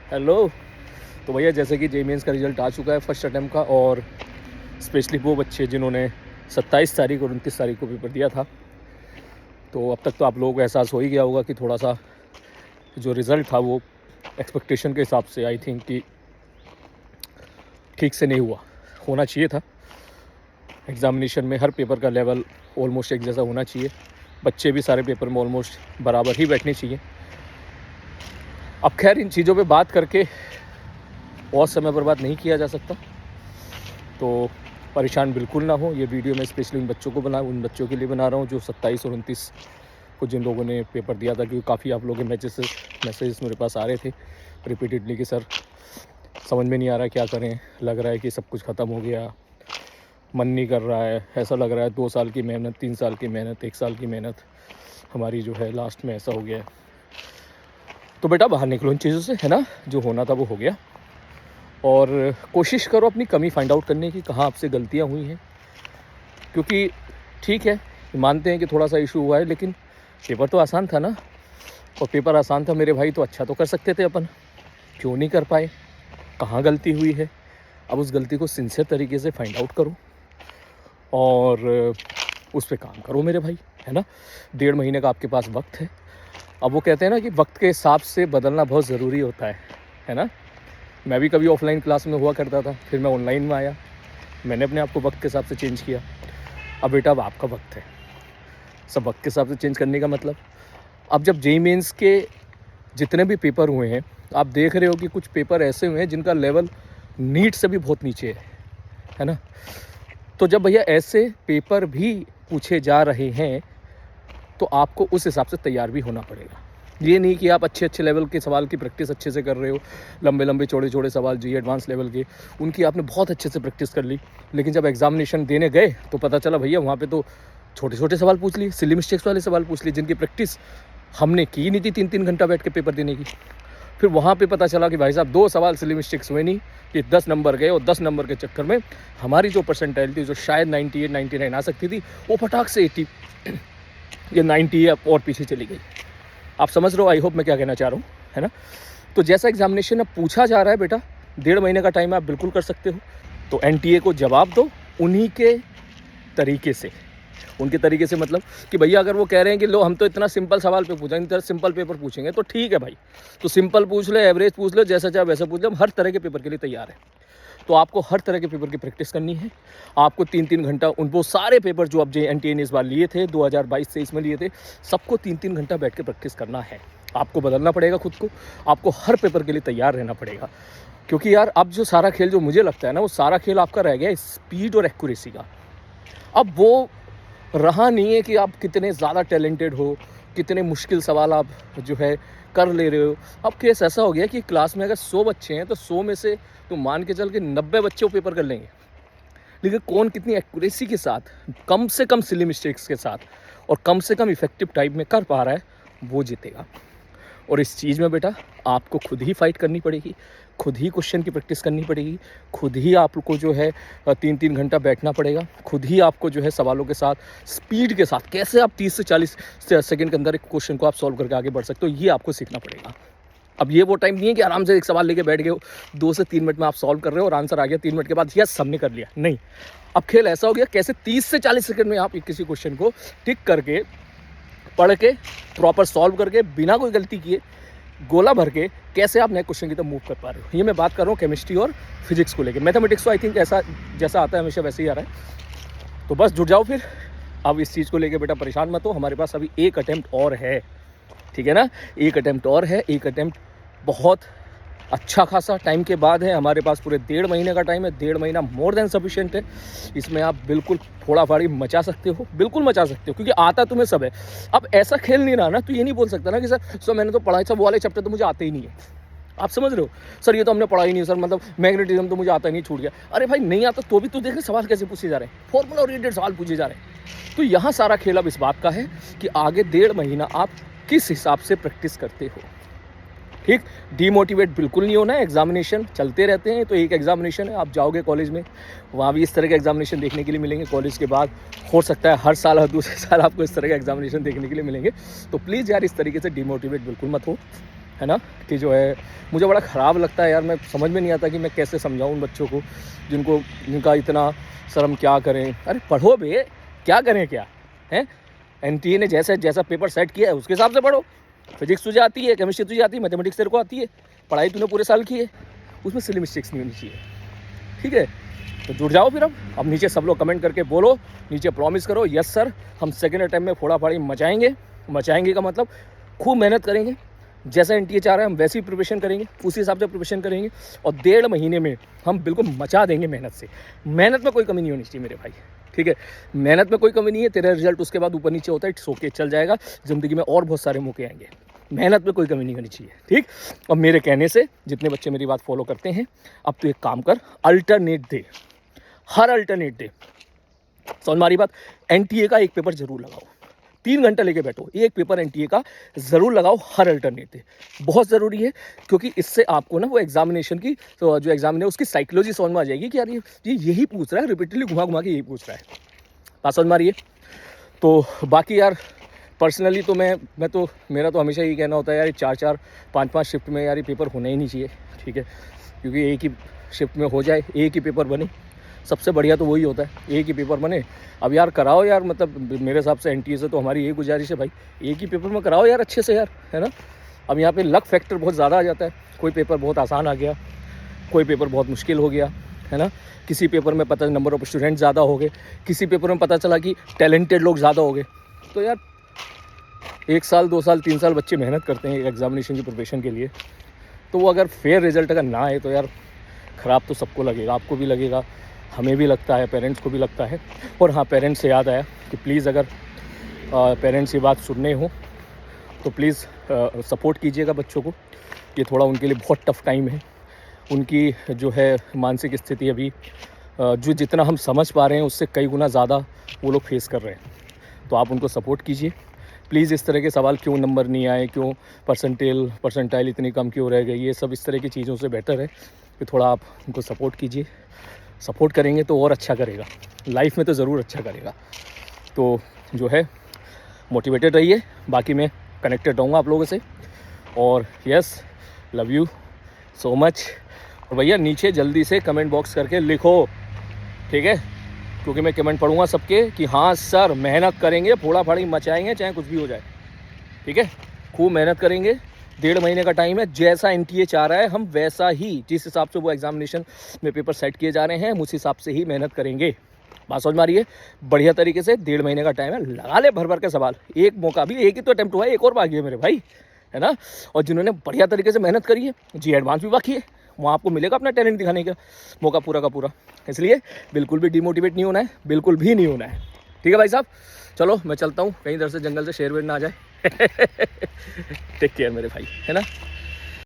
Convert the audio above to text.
Hello. तो भैया जैसे कि जेई मेंस का रिज़ल्ट आ चुका है फर्स्ट अटेम्प्ट का, और स्पेशली वो बच्चे जिन्होंने 27 तारीख और 29 तारीख को पेपर दिया था, तो अब तक तो आप लोगों को एहसास हो ही गया होगा कि थोड़ा सा जो रिज़ल्ट था वो एक्सपेक्टेशन के हिसाब से आई थिंक कि ठीक से नहीं होना चाहिए था। एग्ज़ामिनेशन में हर पेपर का लेवल ऑलमोस्ट एक जैसा होना चाहिए, बच्चे भी सारे पेपर में ऑलमोस्ट बराबर ही बैठने चाहिए। अब खैर इन चीज़ों पे बात करके और समय बर्बाद नहीं किया जा सकता, तो परेशान बिल्कुल ना हो। ये वीडियो मैं स्पेशली उन बच्चों के लिए बना रहा हूँ जो 27 और 29 को जिन लोगों ने पेपर दिया था, क्योंकि काफ़ी आप लोगों के मैसेजेस मेरे पास आ रहे थे रिपीटेडली कि सर समझ में नहीं आ रहा है क्या करें, लग रहा है कि सब कुछ ख़त्म हो गया, मन नहीं कर रहा है, ऐसा लग रहा है 2 साल की मेहनत, 3 साल की मेहनत, 1 साल की मेहनत हमारी जो है लास्ट में ऐसा हो गया है। तो बेटा बाहर निकलो इन चीज़ों से, है ना। जो होना था वो हो गया, और कोशिश करो अपनी कमी फाइंड आउट करने की, कहाँ आपसे गलतियाँ हुई हैं। क्योंकि ठीक है, मानते हैं कि थोड़ा सा इशू हुआ है, लेकिन पेपर तो आसान था ना। और पेपर आसान था मेरे भाई, तो अच्छा तो कर सकते थे अपन, क्यों नहीं कर पाए, कहाँ गलती हुई है। अब उस गलती को सिंसियर तरीके से फाइंड आउट करो और उस पर काम करो मेरे भाई, है ना। 1.5 महीने का आपके पास वक्त है। अब वो कहते हैं ना कि वक्त के हिसाब से बदलना बहुत ज़रूरी होता है ना। मैं भी कभी ऑफलाइन क्लास में हुआ करता था, फिर मैं ऑनलाइन में आया, मैंने अपने आप को वक्त के हिसाब से चेंज किया। अब बेटा अब आपका वक्त है, सब वक्त के हिसाब से चेंज करने का मतलब, अब जब जेईई मेंस के जितने भी पेपर हुए हैं, आप देख रहे हो कि कुछ पेपर ऐसे हुए हैं जिनका लेवल नीट से भी बहुत नीचे है ना। तो जब भैया ऐसे पेपर भी पूछे जा रहे हैं, तो आपको उस हिसाब से तैयार भी होना पड़ेगा। ये नहीं कि आप अच्छे लेवल के सवाल की प्रैक्टिस अच्छे से कर रहे हो, लंबे चौड़े सवाल जी एडवांस लेवल के, उनकी आपने बहुत अच्छे से प्रैक्टिस कर ली, लेकिन जब एग्जामिनेशन देने गए तो पता चला भैया वहाँ पे तो छोटे सवाल पूछ लिए, सिली मिस्टेक्स वाले सवाल पूछ लिए, जिनकी प्रैक्टिस हमने की नहीं थी 3-3 घंटा बैठ के पेपर देने की। फिर वहाँ पे पता चला कि भाई साहब 2 सवाल सिली मिस्टेक्स हुए नहीं, कि 10 नंबर गए, और 10 नंबर के चक्कर में हमारी जो परसेंटाइल थी, जो शायद 98-99 आ सकती थी, वो फटाक से 80 या 90 या और पीछे चली गई। आप समझ रहे हो आई होप मैं क्या कहना चाह रहा हूँ, है ना। तो जैसा एग्जामिनेशन अब पूछा जा रहा है बेटा, 1.5 महीने का टाइम आप बिल्कुल कर सकते हो। तो एनटीए को जवाब दो उन्हीं के तरीके से, उनके तरीके से मतलब कि भैया अगर वो कह रहे हैं कि लो हम तो इतना सिंपल सवाल पे पूछेंगे, इतना सिंपल पेपर पूछेंगे, तो ठीक है भाई, तो सिंपल पूछ लो, एवरेज पूछ लो, जैसा चाहे वैसा पूछ लो, हम हर तरह के पेपर के लिए तैयार है। तो आपको हर तरह के पेपर की प्रैक्टिस करनी है। आपको 3-3 घंटा उन वो सारे पेपर जो आप जे एनटीए ने इस बार लिए थे, 2022-23 में लिए थे, सबको 3-3 घंटा बैठ के प्रैक्टिस करना है। आपको बदलना पड़ेगा खुद को, आपको हर पेपर के लिए तैयार रहना पड़ेगा। क्योंकि यार अब जो सारा खेल जो मुझे लगता है ना, वो सारा खेल आपका रह गया स्पीड और एक्यूरेसी का। अब वो रहा नहीं है कि आप कितने ज़्यादा टैलेंटेड हो, कितने मुश्किल सवाल आप जो है कर ले रहे हो। अब केस ऐसा हो गया कि क्लास में अगर 100 बच्चे हैं तो 100 में से तो मान के चल के 90 बच्चे वो पेपर कर लेंगे, लेकिन कौन कितनी एक्यूरेसी के साथ, कम से कम सिली मिस्टेक्स के साथ और कम से कम इफेक्टिव टाइप में कर पा रहा है, वो जीतेगा। और इस चीज़ में बेटा आपको खुद ही फाइट करनी पड़ेगी, खुद ही क्वेश्चन की प्रैक्टिस करनी पड़ेगी, खुद ही आपको जो है 3-3 घंटा बैठना पड़ेगा, खुद ही आपको जो है सवालों के साथ स्पीड के साथ कैसे आप 30 से 40 सेकंड के अंदर एक क्वेश्चन को आप सॉल्व करके आगे बढ़ सकते हो, ये आपको सीखना पड़ेगा। अब ये वो टाइम नहीं है कि आराम से एक सवाल लेके बैठ गए हो, 2 से 3 मिनट में आप सॉल्व कर रहे हो और आंसर आ गया 3 मिनट के बाद, यस सबने कर लिया, नहीं। अब खेल ऐसा हो गया कैसे 30 से 40 सेकंड में आप किसी क्वेश्चन को टिक करके, पढ़ के, प्रॉपर सॉल्व करके, बिना कोई गलती किए, गोला भर के कैसे आप नए क्वेश्चन की तरफ मूव कर पा रहे हो। ये मैं बात कर रहा हूँ केमिस्ट्री और फिजिक्स को लेकर। मैथमेटिक्स तो आई थिंक ऐसा जैसा आता है हमेशा वैसे ही आ रहा है। तो बस जुट जाओ फिर। अब इस चीज़ को लेकर बेटा परेशान मत हो, हमारे पास अभी एक अटैम्प्ट और है, ठीक है ना। एक अटैम्प्ट और है, एक अटैम्प्ट बहुत अच्छा खासा टाइम के बाद है। हमारे पास पूरे 1.5 महीने का टाइम है, 1.5 महीना मोर देन सफिशिएंट है। इसमें आप बिल्कुल फोड़ा फाड़ी मचा सकते हो, बिल्कुल मचा सकते हो, क्योंकि आता तुम्हें सब है। अब ऐसा खेल नहीं रहा ना, तो ये नहीं बोल सकता ना कि सर मैंने तो पढ़ाई, सब वाले चैप्टर तो मुझे आते ही नहीं है। आप समझ रहे हो सर, ये तो हमने पढ़ा ही नहीं सर, मतलब मैग्नेटिज्म तो मुझे आता ही नहीं, छूट गया। अरे भाई नहीं आता तो भी तू देख सवाल कैसे पूछे जा रहे हैं, फॉर्मूला ओरिएंटेड सवाल पूछे जा रहे हैं। तो यहाँ सारा खेल अब इस बात का है कि आगे 1.5 महीना आप किस हिसाब से प्रैक्टिस करते हो, ठीक। डीमोटिवेट बिल्कुल नहीं होना है, एग्जामिनेशन चलते रहते हैं। तो एक एग्जामिनेशन है, आप जाओगे कॉलेज में, वहाँ भी इस तरह के एग्जामिनेशन देखने के लिए मिलेंगे। कॉलेज के बाद हो सकता है हर साल, हर दूसरे साल आपको इस तरह के एग्जामिनेशन देखने के लिए मिलेंगे। तो प्लीज़ यार इस तरीके से डीमोटिवेट बिल्कुल मत हो। है ना, कि जो है मुझे बड़ा ख़राब लगता है यार। मैं समझ में नहीं आता कि मैं कैसे समझाऊँ उन बच्चों को जिनका इतना शर्म क्या करें। अरे पढ़ो बे, क्या करें क्या है। एनटीए ने जैसा पेपर सेट किया है उसके हिसाब से पढ़ो। फिजिक्स तुझे आती है, केमिस्ट्री तुझे आती है, मैथमेटिक्स तेरे को आती है, पढ़ाई तूने पूरे साल की है, उसमें सिली मिस्टेक्स नहीं होनी चाहिए। ठीक है, तो जुड़ जाओ फिर। अब नीचे सब लोग कमेंट करके बोलो, नीचे प्रॉमिस करो यस सर हम सेकेंड अटैम्प्ट में फोड़ा फाड़ी मचाएंगे का मतलब खूब मेहनत करेंगे, जैसा एनटीए चाह रहा है हम वैसी प्रिपरेशन करेंगे, उसी हिसाब से प्रिपरेशन करेंगे और 1.5 महीने में हम बिल्कुल मचा देंगे मेहनत से। मेहनत में कोई कमी नहीं होनी चाहिए मेरे भाई। ठीक है, मेहनत में कोई कमी नहीं है। तेरा रिजल्ट उसके बाद ऊपर नीचे होता है, इट्स ओके, चल जाएगा। ज़िंदगी में और बहुत सारे मौके आएंगे, मेहनत में कोई कमी नहीं होनी चाहिए। ठीक, और मेरे कहने से जितने बच्चे मेरी बात फॉलो करते हैं, अब तो एक काम कर, अल्टरनेट दे, हर अल्टरनेट दे। समझ मारी बात। एनटीए का एक पेपर जरूर लगाओ, 3 घंटा लेके बैठो, एक पेपर एनटीए का ज़रूर लगाओ, हर अल्टरनेट दे, बहुत ज़रूरी है। क्योंकि इससे आपको ना वो एग्जामिनेशन की तो जो एग्जामिन है उसकी साइकोलॉजी समझ में आ जाएगी कि यार ये यही पूछ रहा है, रिपीटेडली घुमा के यही पूछ रहा है। बात समझ मारिए। तो बाकी यार पर्सनली तो मैं तो मेरा तो हमेशा यही कहना होता है यार, 4-4 5-5 शिफ्ट में यार ये पेपर होना ही नहीं चाहिए। ठीक है, क्योंकि एक ही शिफ्ट में हो जाए, एक ही पेपर बने, सबसे बढ़िया तो वही होता है, एक ही पेपर बने। अब यार कराओ यार, मतलब मेरे हिसाब से एनटीए से तो हमारी यही गुजारिश है भाई, एक ही पेपर में कराओ यार अच्छे से यार, है ना। अब यहाँ पे लक फैक्टर बहुत ज़्यादा आ जाता है, कोई पेपर बहुत आसान आ गया, कोई पेपर बहुत मुश्किल हो गया, है ना। किसी पेपर में पता नंबर ऑफ स्टूडेंट ज़्यादा हो गए, किसी पेपर में पता चला कि टैलेंटेड लोग ज़्यादा हो गए। तो यार 1 साल 2 साल 3 साल बच्चे मेहनत करते हैं एग्जामिनेशन की प्रिपरेशन के लिए, तो वो अगर फेयर रिजल्ट अगर ना आए तो यार ख़राब तो सबको लगेगा, आपको भी लगेगा, हमें भी लगता है, पेरेंट्स को भी लगता है। और हाँ, पेरेंट्स से याद आया कि प्लीज़ अगर पेरेंट्स ये बात सुनने हो तो प्लीज़ सपोर्ट कीजिएगा बच्चों को। ये थोड़ा उनके लिए बहुत टफ़ टाइम है, उनकी जो है मानसिक स्थिति अभी जो जितना हम समझ पा रहे हैं उससे कई गुना ज़्यादा वो लोग फेस कर रहे हैं। तो आप उनको सपोर्ट कीजिए प्लीज़। इस तरह के सवाल क्यों नंबर नहीं आए, क्यों परसेंटाइल इतनी कम क्यों रह गई, ये सब इस तरह की चीज़ों से बेटर है कि थोड़ा आप उनको सपोर्ट कीजिए। सपोर्ट करेंगे तो और अच्छा करेगा, लाइफ में तो ज़रूर अच्छा करेगा। तो जो है मोटिवेटेड रहिए, बाकी मैं कनेक्टेड रहूँगा आप लोगों से। और yes, love you so much. और भैया नीचे जल्दी से कमेंट बॉक्स करके लिखो, ठीक है, क्योंकि मैं कमेंट पढ़ूँगा सबके कि हाँ सर मेहनत करेंगे, फोड़ा फाड़ी मचाएंगे, चाहे कुछ भी हो जाए। ठीक है, खूब मेहनत करेंगे, 1.5 महीने का टाइम है, जैसा एनटीए चाह रहा है हम वैसा ही, जिस हिसाब से वो एग्जामिनेशन में पेपर सेट किए जा रहे हैं हम उस हिसाब से ही मेहनत करेंगे। बात समझ मारिए, बढ़िया तरीके से 1.5 महीने का टाइम है, लगा ले भर भर के सवाल। एक मौका भी, एक ही तो अटैम्प्ट हुआ है, एक और बाकी है मेरे भाई, है ना। और जिन्होंने बढ़िया तरीके से मेहनत करी है, जी एडवांस भी बाकी है, वहाँ आपको मिलेगा अपना टैलेंट दिखाने का मौका पूरा का पूरा। इसलिए बिल्कुल भी डिमोटिवेट नहीं होना है, बिल्कुल भी नहीं होना है। ठीक है भाई साहब, चलो मैं चलता हूँ, कहीं इधर से जंगल से शेर वेर ना आ जाए। टेक केयर मेरे भाई, है ना।